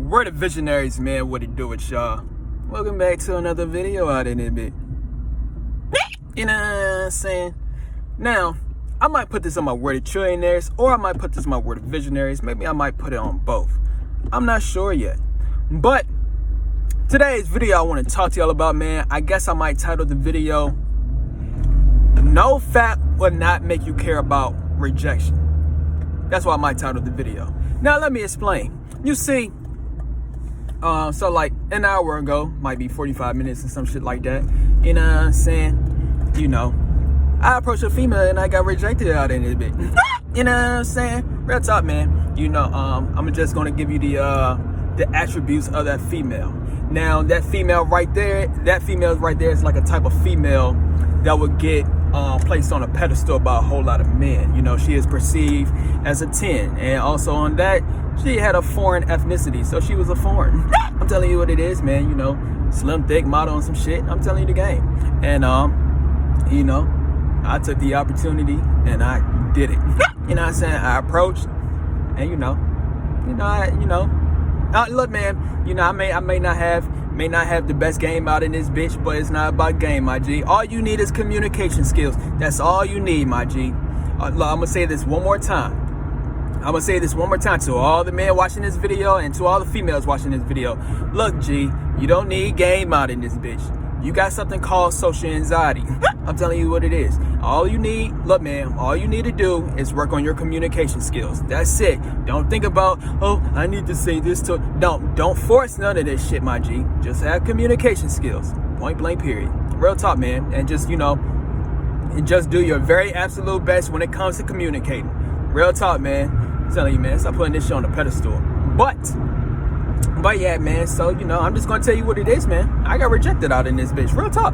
We're the visionaries, man. What it do with y'all? Welcome back to another video out in it, bit. You know what I'm saying? Now, I might put this on my Word of Trillionaires, or I might put this on my Word of Visionaries. Maybe I might put it on both. I'm not sure yet. But today's video I want to talk to y'all about, man, I guess I might title the video, Nofap will not make you care about rejection. That's why I might title the video. Now, let me explain. You see, so like an hour ago, might be 45 minutes or some shit like that. You know what I'm saying? You know, I approached a female and I got rejected out in it a bit. You know what I'm saying? Real talk, man. You know, I'm just gonna give you the attributes of that female. Now, that female right there is like a type of female that would get placed on a pedestal by a whole lot of men. You know, she is perceived as a 10, and also on that, she had a foreign ethnicity, so she was a foreign. I'm telling you what it is, man. You know, slim, thick, model and some shit. I'm telling you the game. And you know, I took the opportunity and I did it. You know what I'm saying? I approached, and look, man. You know, I may not have the best game out in this bitch, but it's not about game, my G. All you need is communication skills. That's all you need, my G. I'm gonna say this one more time. To all the men watching this video and to all the females watching this video. Look, G, you don't need game out in this bitch. You got something called social anxiety. I'm telling you what it is. All you need to do is work on your communication skills. That's it. Don't think about, oh, I need to say this to... Don't force none of this shit, my G. Just have communication skills. Point blank, period. Real talk, man. And just, just do your very absolute best when it comes to communicating. Real talk, man. I'm telling you, man, stop putting this shit on the pedestal. But yeah, man, so, I'm just going to tell you what it is, man. I got rejected out in this bitch. Real talk.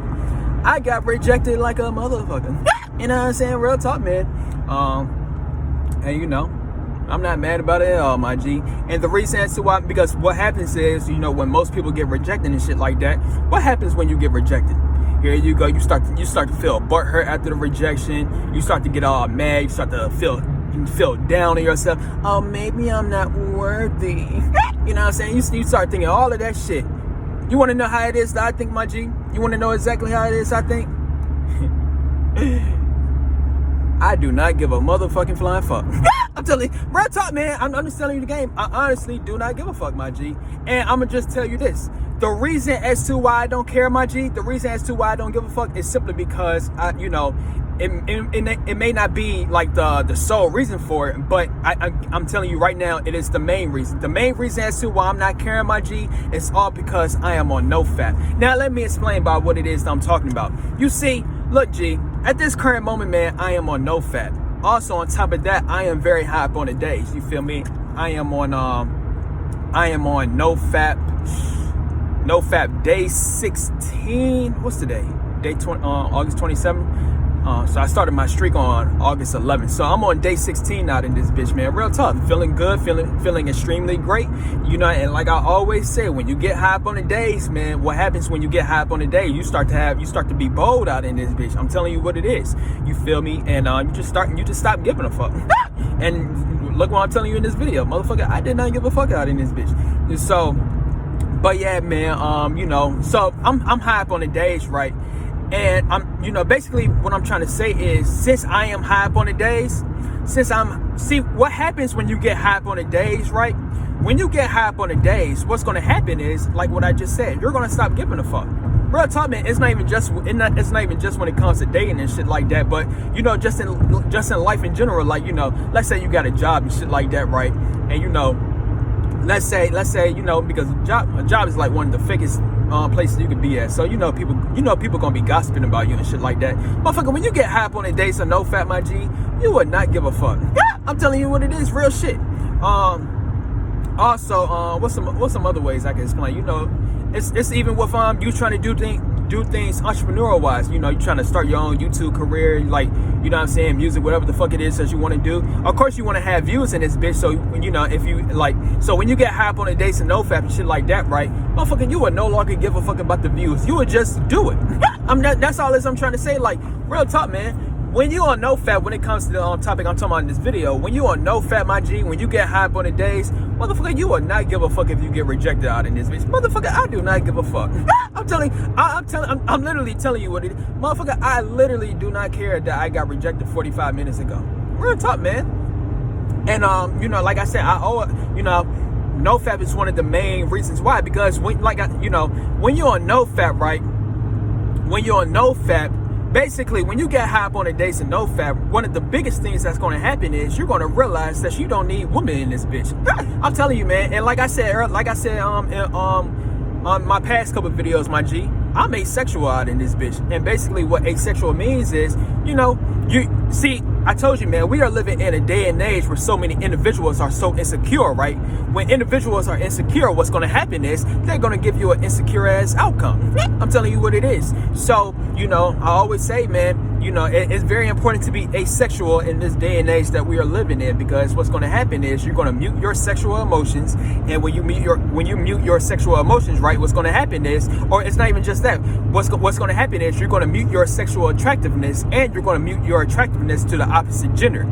I got rejected like a motherfucker. You know what I'm saying? Real talk, man. And, I'm not mad about it at all, my G. And the reason as to why, because what happens is, when most people get rejected and shit like that, what happens when you get rejected? Here you go. You start to feel butthurt after the rejection. You start to get all mad. You start to feel down on yourself. Oh, maybe I'm not worthy. You know what I'm saying? You start thinking all of that shit. You want to know how it is that I think, my G? You want to know exactly how it is I think? I do not give a motherfucking flying fuck. I'm telling you, real talk, man. I'm just telling you the game. I honestly do not give a fuck, my G. And I'm going to just tell you this. The reason as to why I don't care, my G, the reason as to why I don't give a fuck is simply because, it may not be like the sole reason for it, but I'm telling you right now, it is the main reason. The main reason as to why I'm not caring, my G, is all because I am on Nofap. Now, let me explain about what it is that I'm talking about. You see, look, G, at this current moment, man, I am on Nofap. Also, on top of that, I am very high up on the days. You feel me? I am on Nofap day 16. What's today? Day 20, August 27th. So I started my streak on August 11th. So I'm on day 16 out in this bitch, man. Real talk. Feeling good, feeling extremely great. And like I always say, when you get high up on the days, man, what happens when you get high up on the day? You start to be bold out in this bitch. I'm telling you what it is. You feel me? And you just stop giving a fuck. And look what I'm telling you in this video, motherfucker. I did not give a fuck out in this bitch. So, but yeah, man. So I'm high up on the days, right? And I'm, basically what I'm trying to say is, since I am high up on the days, see what happens when you get high up on the days, right? When you get high up on the days, what's going to happen is, like what I just said, you're going to stop giving a fuck. Real talk, man. It's not even just when it comes to dating and shit like that, but just in life in general, like, let's say you got a job and shit like that, right? And let's say, because a job is like one of the fakest places you could be at. So people gonna be gossiping about you and shit like that. Motherfucker, when you get high up on a date, so Nofap, my G, you would not give a fuck. I'm telling you what it is, real shit. Also, what's some other ways I can explain? It's even with you trying to do things entrepreneurial wise. You're trying to start your own YouTube career, like, what I'm saying, music, whatever the fuck it is that you want to do. Of course you want to have views in this bitch, so if you like, so when you get high up on the dates and Nofap and shit like that, right, motherfucker, you would no longer give a fuck about the views. You would just do it. That's all I'm trying to say. Like, real talk, man. when you on Nofap, when it comes to the topic I'm talking about in this video, when you on Nofap, my G, when you get hype on the days, motherfucker, you will not give a fuck if you get rejected out in this bitch. Motherfucker, I do not give a fuck. I'm literally telling you what it is. Motherfucker, I literally do not care that I got rejected 45 minutes ago. Real talk, man. And you know, like I said, I owe it, you know, Nofap is one of the main reasons why, because when you're on Nofap, right? When you're on Nofap, basically, when you get hype on the days in Nofap, one of the biggest things that's going to happen is you're going to realize that you don't need women in this bitch. I'm telling you, man. And like I said on my past couple videos, my G, I'm asexual out in this bitch. And basically, what asexual means is, you know, you see, I told you, man, we are living in a day and age where so many individuals are so insecure, right? When individuals are insecure, what's going to happen is they're going to give you an insecure ass outcome. I'm telling you what it is. So, you know, I always say, man, you know, it's very important to be asexual in this day and age that we are living in, because what's going to happen is you're going to mute your sexual emotions. And when you mute your sexual emotions, right, what's going to happen is, or it's not even just that, what's going to happen is you're going to mute your sexual attractiveness, and you're going to mute your attractiveness to the opposite gender,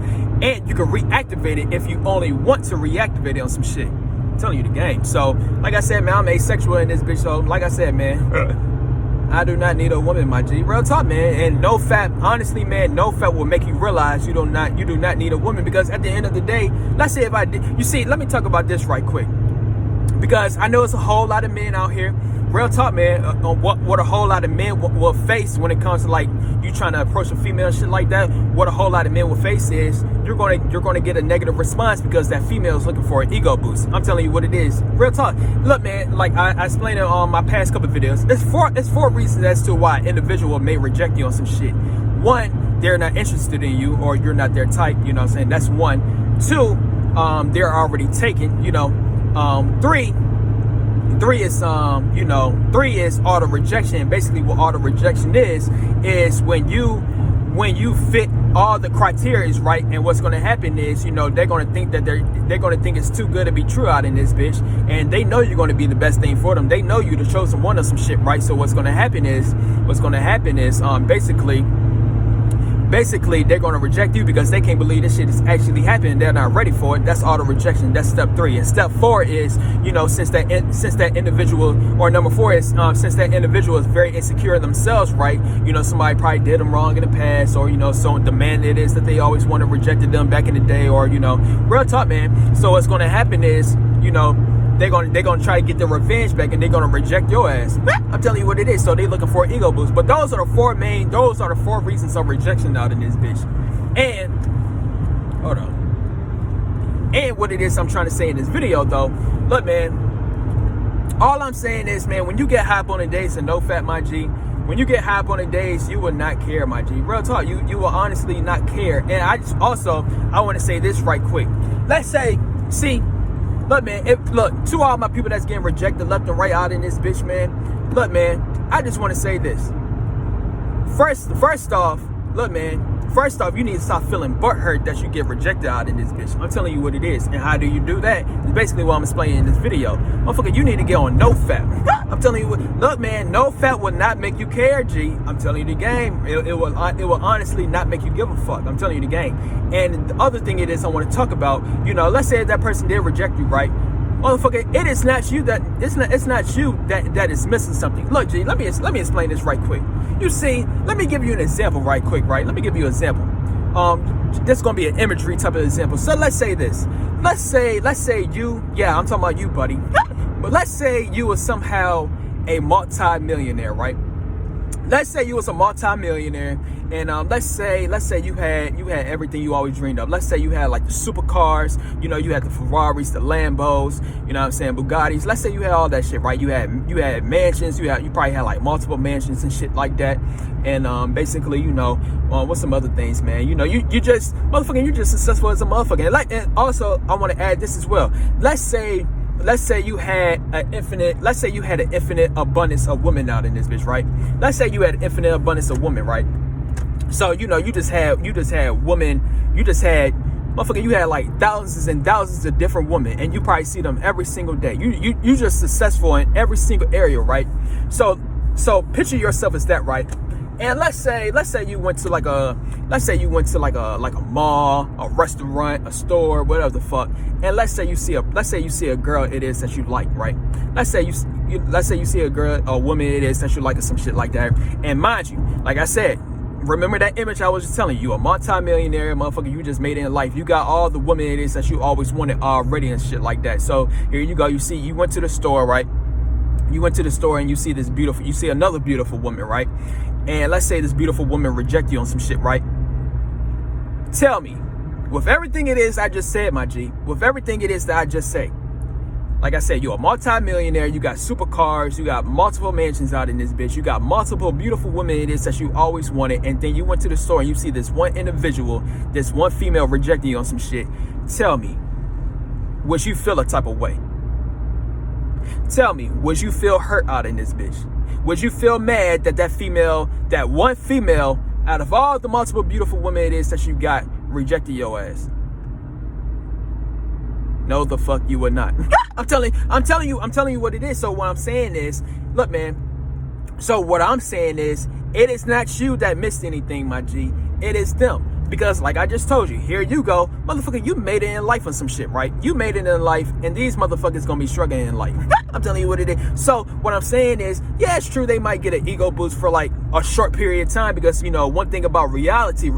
and you can reactivate it if you only want to reactivate it on some shit. I'm telling you the game. So like I said, man, I'm asexual in this bitch. So like I said, man, I do not need a woman, my G. Real talk, man. And Nofap, honestly, man, Nofap will make you realize you do not need a woman, because at the end of the day, let's say if I did, you see, let me talk about this right quick, because I know it's a whole lot of men out here. Real talk, man, what a whole lot of men will face when it comes to, like, you trying to approach a female and shit like that. What a whole lot of men will face is you're gonna get a negative response, because that female is looking for an ego boost. I'm telling you what it is. Real talk. Look, man, like I explained it on my past couple videos. It's four reasons as to why an individual may reject you on some shit. One, they're not interested in you, or you're not their type. You know what I'm saying? That's one. Two, they're already taken. You know. Three is auto rejection. Basically, what auto rejection is when you fit all the criteria, right? And what's going to happen is, you know, they're going to think that they're going to think it's too good to be true out in this bitch, and they know you're going to be the best thing for them. They know you the chosen one of some shit, right? So what's going to happen is basically they're going to reject you because they can't believe this shit is actually happening. They're not ready for it. That's auto rejection. That's step 3. And step 4 is, you know, since that individual, or number 4 is since that individual is very insecure in themselves, right? You know, somebody probably did them wrong in the past, or, you know, so demand it is that they always want to rejected them back in the day, or, you know, real talk, man. So what's going to happen is, you know, they're gonna try to get their revenge back, and they're gonna reject your ass. I'm telling you what it is. So they're looking for an ego boost. But those are the 4 reasons of rejection out in this bitch. And hold on. And what it is I'm trying to say in this video, though, look, man, all I'm saying is, man, when you get hype on the days and Nofap, my G, when you get hype on the days, you will not care, my G. Real talk, you will honestly not care. And I want to say this right quick. Let's say, see, look, man, to all my people that's getting rejected left and right out in this bitch, man. Look, man, I just want to say this. First off, look, man, you need to stop feeling butthurt that you get rejected out in this bitch. I'm telling you what it is. And how do you do that? It's basically what I'm explaining in this video. Motherfucker, you need to get on Nofap. I'm telling you what, look, man, Nofap will not make you care, G. I'm telling you the game. It will honestly not make you give a fuck. I'm telling you the game. And the other thing it is I want to talk about, you know, let's say that person did reject you, right? Motherfucker, it is not you that is missing something. Look, G, let me explain this right quick. You see, let me give you an example right quick, right? Let me give you an example. This is gonna be an imagery type of example. So let's say this. Let's say you, yeah, I'm talking about you, buddy. But let's say you were somehow a multi-millionaire, right? Let's say you was a multi-millionaire, and let's say you had everything you always dreamed of. Let's say you had like the supercars, you know, you had the Ferraris, the Lambos, you know what I'm saying, Bugattis. Let's say you had all that shit, right? You had mansions, you probably had like multiple mansions and shit like that. And basically, you know, what's some other things, man? You know, you just motherfucking, you're just successful as a motherfucker. And also, I want to add this as well. Let's say you had an infinite abundance of women out in this bitch, right? Let's say you had an infinite abundance of women, right? So, you know, you just had women, motherfucker, you had like thousands and thousands of different women, and you probably see them every single day. You just successful in every single area, right? So picture yourself as that, right? And let's say you went to like a mall, a restaurant, a store, whatever the fuck. And let's say you see a girl it is that you like, right? Let's say you see a girl, a woman it is that you like, or some shit like that. And mind you, like I said, remember that image I was just telling you, a multi-millionaire motherfucker, you just made it in life. You got all the women it is that you always wanted already and shit like that. So here you go. You went to the store, right? You went to the store and you see another beautiful woman, right? And let's say this beautiful woman reject you on some shit, right? Tell me, with everything it is I just said, my G, with everything it is that I just say, like I said, you're a multi-millionaire, you got supercars, you got multiple mansions out in this bitch, you got multiple beautiful women it is that you always wanted, and then you went to the store and you see this one individual, this one female rejecting you on some shit. Tell me, would you feel a type of way? Tell me, would you feel hurt out in this bitch? Would you feel mad that one female out of all the multiple beautiful women it is that you got rejected your ass? No, the fuck you would not. I'm telling you what it is. So what I'm saying is, look, man. So what I'm saying is, it is not you that missed anything, my G. It is them. Because like I just told you, here you go, motherfucker, you made it in life on some shit, right? You made it in life, and these motherfuckers gonna be struggling in life. I'm telling you what it is. So what I'm saying is, yeah, it's true they might get an ego boost for like a short period of time, because you know one thing about reality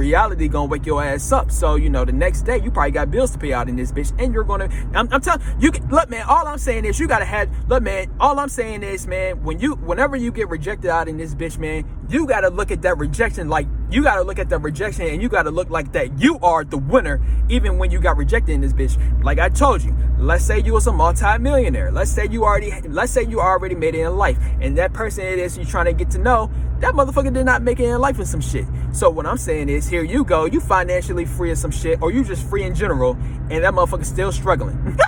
gonna wake your ass up. So you know the next day you probably got bills to pay out in this bitch, and you're gonna. I'm telling you, look, man. All I'm saying is you gotta have. Look, man. All I'm saying is, man, whenever you get rejected out in this bitch, man, you gotta look at that rejection like. You gotta look at the rejection and you gotta look like that you are the winner even when you got rejected in this bitch. Like I told you, let's say you was a multi-millionaire. Let's say you already made it in life, and that person it is you trying to get to know, that motherfucker did not make it in life with some shit. So what I'm saying is, here you go, you financially free of some shit, or you just free in general, and that motherfucker's still struggling.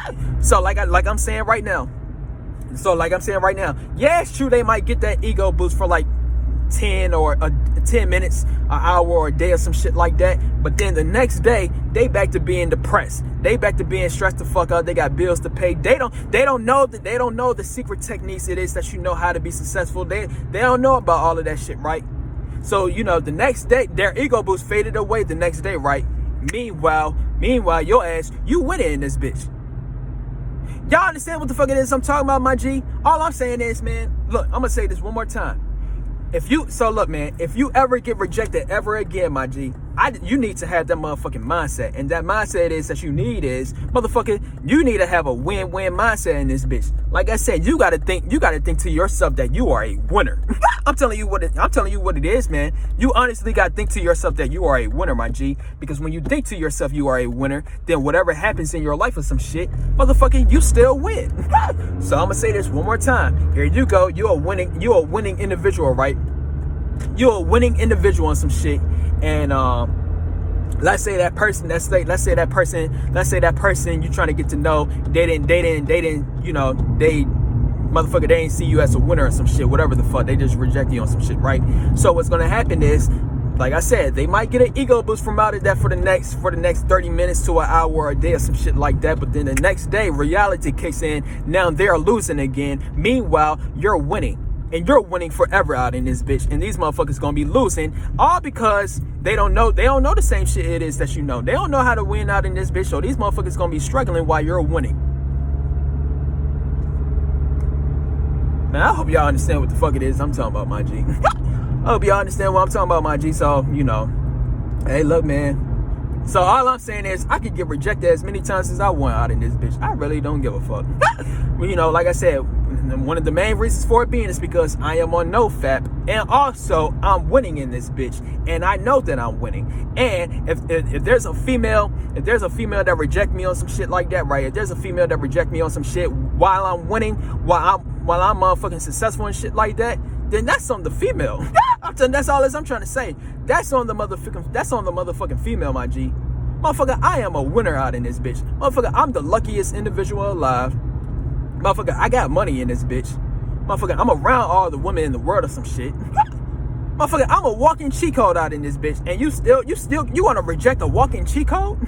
So like I'm saying right now, yeah, it's true they might get that ego boost for like 10 minutes, an hour, or a day, or some shit like that. But then the next day, they back to being depressed. They back to being stressed the fuck out. They got bills to pay. They don't know the secret techniques it is that you know how to be successful. They don't know about all of that shit, right? So you know the next day, their ego boost faded away the next day, right? Meanwhile, your ass, you winning in this bitch. Y'all understand what the fuck it is I'm talking about, my G? All I'm saying is, man, look, I'm gonna say this one more time. If you ever get rejected ever again, my G, you need to have that motherfucking mindset. And that mindset is that you need is, motherfucker, you need to have a win-win mindset in this bitch. Like I said, you gotta think to yourself that you are a winner. I'm telling you what it is, man. You honestly gotta think to yourself that you are a winner, my G. Because when you think to yourself you are a winner, then whatever happens in your life or some shit, motherfucker, you still win. So I'm gonna say this one more time. Here you go. You're a winning individual, right? You're a winning individual on some shit. And let's say that person you trying to get to know, they didn't, you know, they ain't see you as a winner or some shit, whatever the fuck, they just reject you on some shit, right? So what's gonna happen is, like I said, they might get an ego boost from out of that for the next 30 minutes to an hour or a day or some shit like that. But then the next day, reality kicks in. Now they're losing again. Meanwhile, you're winning. And you're winning forever out in this bitch. And these motherfuckers gonna be losing, all because they don't know the same shit it is that you know. They don't know how to win out in this bitch. So these motherfuckers gonna be struggling while you're winning. Man, I hope y'all understand what the fuck it is I'm talking about, my G. I hope y'all understand what I'm talking about, my G. So, you know, hey, look, man. So all I'm saying is, I could get rejected as many times as I want out in this bitch. I really don't give a fuck. Well, you know, like I said, one of the main reasons for it being is because I am on Nofap, and also I'm winning in this bitch, and I know that I'm winning. And if there's a female that reject me on some shit like that, right? If there's a female that reject me on some shit while I'm winning, while I'm motherfucking successful and shit like that, then that's on the female. That's all I'm trying to say. That's on the motherfucking female, my G. Motherfucker, I am a winner out in this bitch. Motherfucker, I'm the luckiest individual alive. Motherfucker, I got money in this bitch. Motherfucker, I'm around all the women in the world or some shit. Motherfucker, I'm a walking cheat code out in this bitch. And you want to reject a walking cheat code?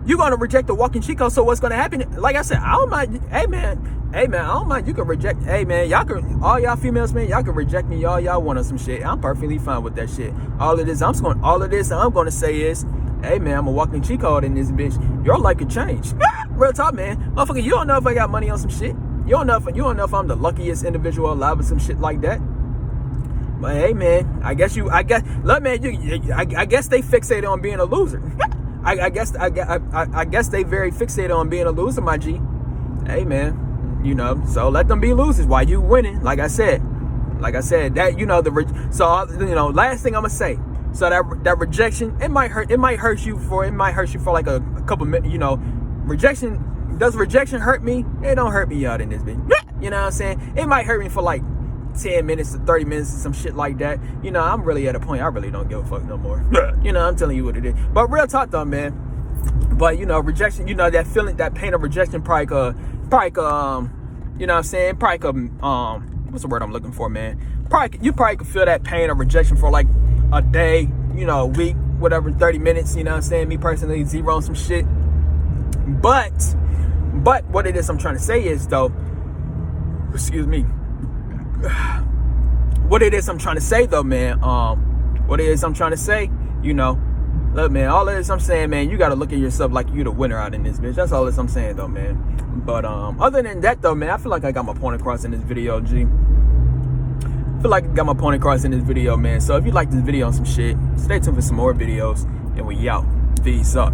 You're gonna reject the walking cheat code. So what's gonna happen? Like I said, I don't mind. Hey man, I don't mind. You can reject. Hey man, y'all can, all y'all females, man, y'all can reject me. Y'all want on some shit. I'm perfectly fine with that shit. All of this I'm gonna say is, hey man, I'm a walking cheat code in this bitch. Your life could change. Real talk, man. Motherfucker, you don't know if I got money on some shit. You don't know if I'm the luckiest individual alive with some shit like that. But hey man, I guess they fixated on being a loser. I guess they very fixated on being a loser, my G. Hey man, you know, so let them be losers while you winning. Like I said, that, you know, last thing I'm gonna say. So that rejection, it might hurt you for like a couple minutes, you know. Does rejection hurt me? It don't hurt me out in this bitch. You know what I'm saying? It might hurt me for like 10 minutes to 30 minutes or some shit like that. You know, I'm really at a point I really don't give a fuck no more. You know, I'm telling you what it is. But real talk though, man. But you know, rejection, you know, that feeling, that pain of rejection probably you know what I'm saying? What's the word I'm looking for, man? You probably could feel that pain of rejection for like a day, you know, a week, whatever, 30 minutes, you know what I'm saying? Me personally, zero on some shit. But what it is I'm trying to say is though, excuse me. What it is I'm trying to say though, man, you know, look, man, all of this I'm saying, man, you gotta look at yourself like you the winner out in this bitch. That's all this I'm saying though, man. But other than that though, man, I feel like I got my point across in this video, G. I feel like I got my point across in this video, man. So if you like this video on some shit, stay tuned for some more videos, and we out. Peace up.